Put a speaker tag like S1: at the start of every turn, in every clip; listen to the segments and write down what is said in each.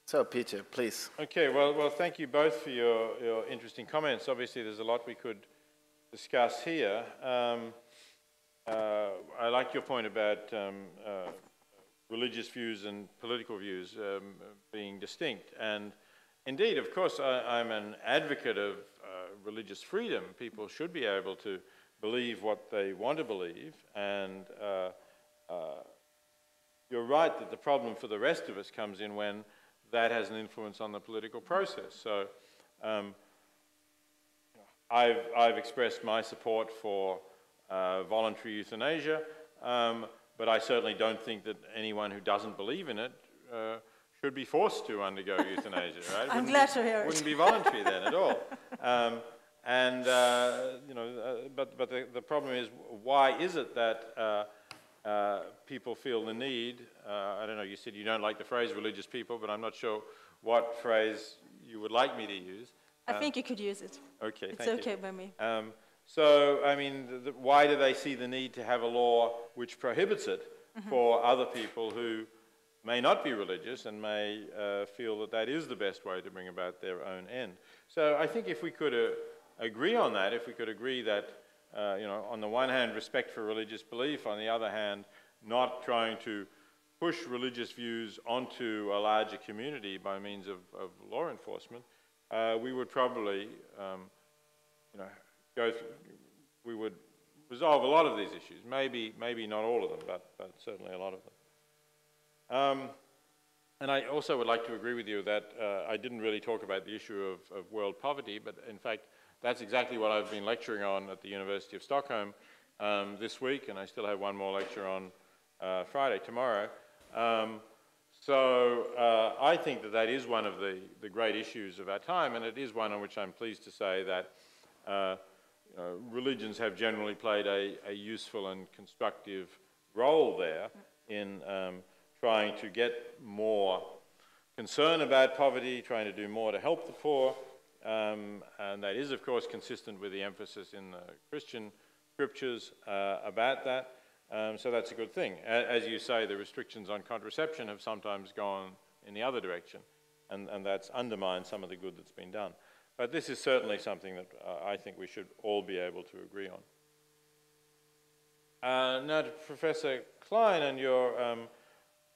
S1: So, Peter, please.
S2: Okay, well, thank you both for your interesting comments. Obviously, there's a lot we could discuss here. I like your point about religious views and political views being distinct. And indeed, of course, I'm an advocate of religious freedom. People should be able to believe what they want to believe. And you're right that the problem for the rest of us comes in when that has an influence on the political process. So I've expressed my support for voluntary euthanasia, but I certainly don't think that anyone who doesn't believe in it should be forced to undergo euthanasia, right?
S3: I'm glad to hear it.
S2: Wouldn't be voluntary then at all. But the problem is, why is it that people feel the need, I don't know, you said you don't like the phrase religious people, but I'm not sure what phrase you would like me to use.
S3: I think you could use it.
S2: Okay,
S3: it's okay by me.
S2: So, I mean, why do they see the need to have a law which prohibits it for other people who may not be religious and may feel that that is the best way to bring about their own end? So I think if we could agree on that, if we could agree that you know, on the one hand, respect for religious belief, on the other hand, not trying to push religious views onto a larger community by means of law enforcement, we would probably, you know, we would resolve a lot of these issues. Maybe not all of them, but certainly a lot of them. And I also would like to agree with you that I didn't really talk about the issue of world poverty, but in fact, that's exactly what I've been lecturing on at the University of Stockholm this week, and I still have one more lecture on Friday, tomorrow. I think that that is one of the great issues of our time, and it is one on which I'm pleased to say that you know, religions have generally played a useful and constructive role there in trying to get more concern about poverty, trying to do more to help the poor. And that is, of course, consistent with the emphasis in the Christian scriptures about that. So that's a good thing. As you say, the restrictions on contraception have sometimes gone in the other direction, and that's undermined some of the good that's been done. But this is certainly something that I think we should all be able to agree on. Now to Professor Klein and your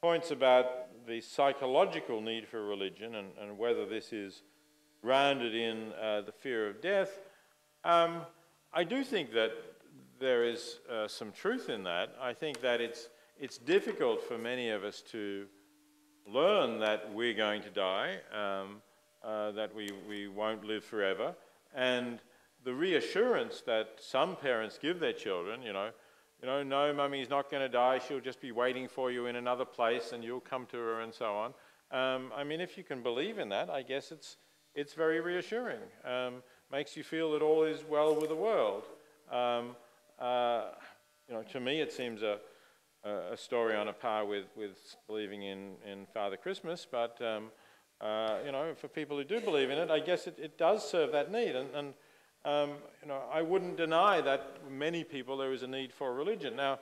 S2: points about the psychological need for religion and whether this is grounded in the fear of death. I do think that there is some truth in that. I think that it's difficult for many of us to learn that we're going to die, that we won't live forever, and the reassurance that some parents give their children, you know, no, mummy's not going to die, she'll just be waiting for you in another place and you'll come to her and so on. I mean, if you can believe in that, I guess it's very reassuring. Makes you feel that all is well with the world. You know, to me it seems a story on a par with believing in Father Christmas, but you know, for people who do believe in it, I guess it does serve that need. And you know, I wouldn't deny that many people there is a need for religion. Now,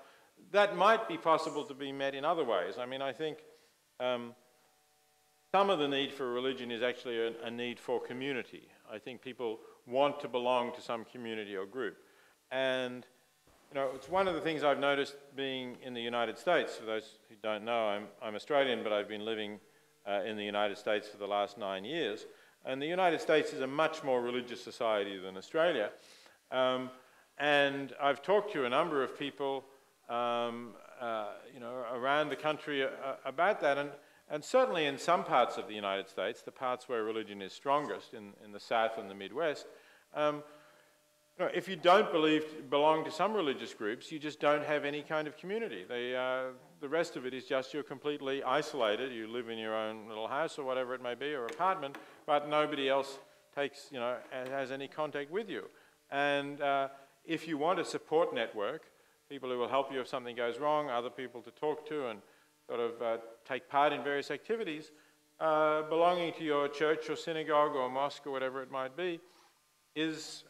S2: that might be possible to be met in other ways. I mean, I think some of the need for religion is actually a need for community. I think people want to belong to some community or group. And you know, it's one of the things I've noticed being in the United States. For those who don't know, I'm Australian, but I've been living in the United States for the last 9 years. And the United States is a much more religious society than Australia. And I've talked to a number of people, you know, around the country about that. And certainly in some parts of the United States, the parts where religion is strongest, in the South and the Midwest, you know, if you don't belong to some religious groups, you just don't have any kind of community. The rest of it is just you're completely isolated. You live in your own little house or whatever it may be, or apartment, but nobody else takes, you know, has any contact with you. And if you want a support network, people who will help you if something goes wrong, other people to talk to and sort of take part in various activities, belonging to your church or synagogue or mosque or whatever it might be, is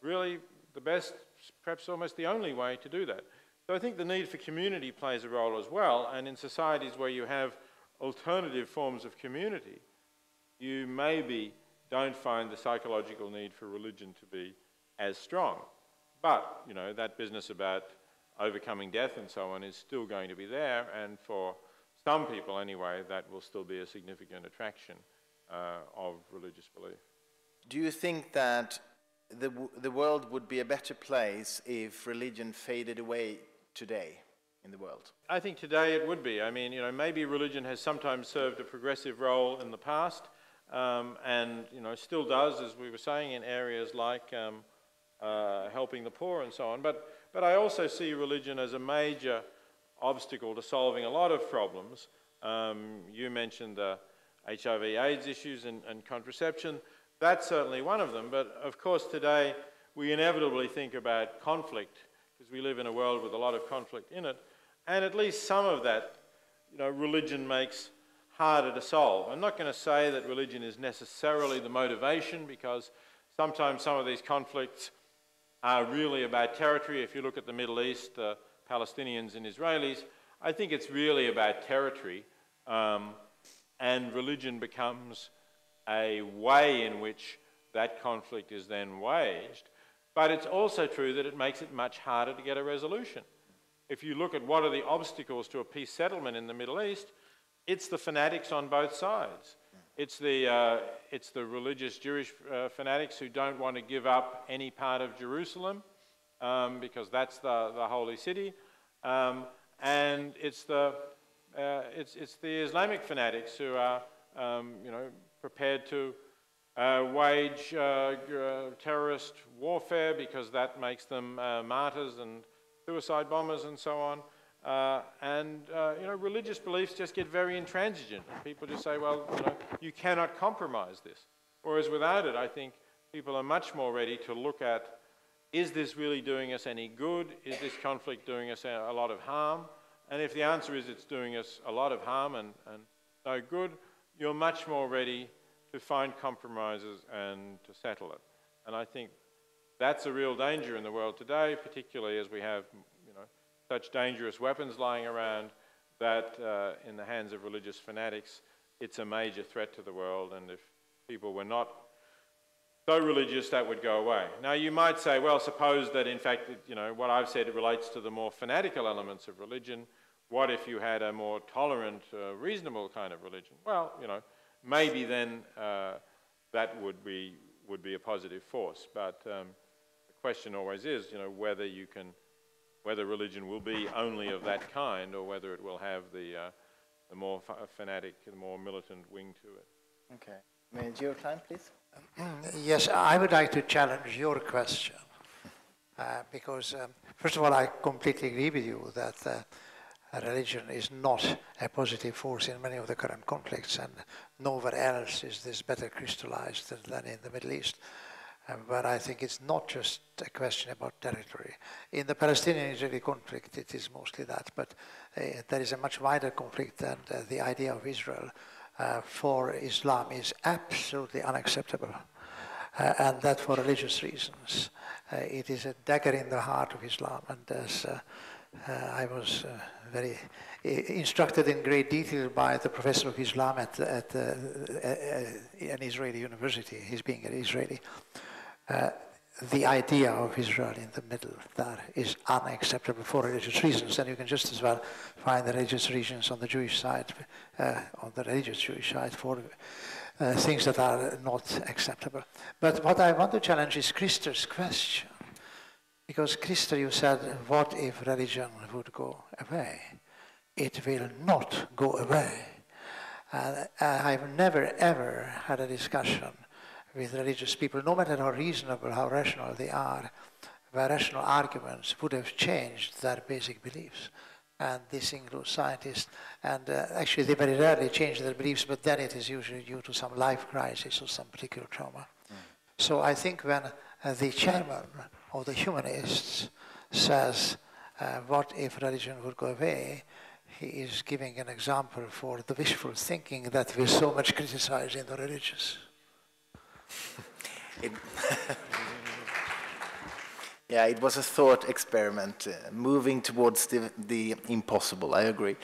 S2: really the best, perhaps almost the only way to do that. So I think the need for community plays a role as well, and in societies where you have alternative forms of community, you maybe don't find the psychological need for religion to be as strong. But, you know, that business about overcoming death and so on is still going to be there, and for some people anyway, that will still be a significant attraction of religious belief.
S1: Do you think that the world would be a better place if religion faded away today in the world?
S2: I think today it would be. I mean, you know, maybe religion has sometimes served a progressive role in the past, and, you know, still does, as we were saying, in areas like helping the poor and so on. But I also see religion as a major obstacle to solving a lot of problems. You mentioned the HIV/AIDS issues and contraception. That's certainly one of them. But of course today we inevitably think about conflict, because we live in a world with a lot of conflict in it. And at least some of that, you know, religion makes harder to solve. I'm not going to say that religion is necessarily the motivation, because sometimes some of these conflicts are really about territory. If you look at the Middle East, Palestinians and Israelis, I think it's really about territory, and religion becomes a way in which that conflict is then waged. But it's also true that it makes it much harder to get a resolution. If you look at what are the obstacles to a peace settlement in the Middle East, it's the fanatics on both sides. It's the religious Jewish fanatics who don't want to give up any part of Jerusalem, because that's the holy city, and it's the Islamic fanatics who are you know, prepared to wage terrorist warfare, because that makes them martyrs and suicide bombers and so on. You know, religious beliefs just get very intransigent. People just say, well, you know, you cannot compromise this. Whereas without it, I think people are much more ready to look at, is this really doing us any good? Is this conflict doing us a lot of harm? And if the answer is it's doing us a lot of harm and no good, you're much more ready to find compromises and to settle it. And I think that's a real danger in the world today, particularly as we have, you know, such dangerous weapons lying around, that in the hands of religious fanatics, it's a major threat to the world. And if people were not so religious, that would go away. Now, you might say, well, suppose that in fact, you know, what I've said relates to the more fanatical elements of religion. What if you had a more tolerant, reasonable kind of religion? Well, you know, maybe then that would be a positive force. But the question always is, you know, whether religion will be only of that kind, or whether it will have the more fanatic, the more militant wing to it.
S1: Okay. Major Klein, please.
S4: Yes, I would like to challenge your question, because first of all, I completely agree with you that religion is not a positive force in many of the current conflicts, and nowhere else is this better crystallized than in the Middle East. But I think it's not just a question about territory. In the Palestinian-Israeli conflict, it is mostly that, but there is a much wider conflict, and the idea of Israel for Islam is absolutely unacceptable, and that for religious reasons. It is a dagger in the heart of Islam, and as I was very instructed in great detail by the professor of Islam at an Israeli university, he's being an Israeli, the idea of Israel in the middle there is unacceptable for religious reasons, and you can just as well find the religious reasons on the Jewish side, on the religious Jewish side, for things that are not acceptable. But what I want to challenge is Christer's question, because Christer, you said, what if religion would go away? It will not go away. I've never ever had a discussion with religious people, no matter how reasonable, how rational they are, where rational arguments would have changed their basic beliefs. And this includes scientists. And actually, they very rarely change their beliefs, but then it is usually due to some life crisis or some particular trauma. So I think when the chairman of the humanists says, what if religion would go away, he is giving an example for the wishful thinking that we so much criticize in the religious.
S1: Yeah, it was a thought experiment, moving towards the impossible, I agree.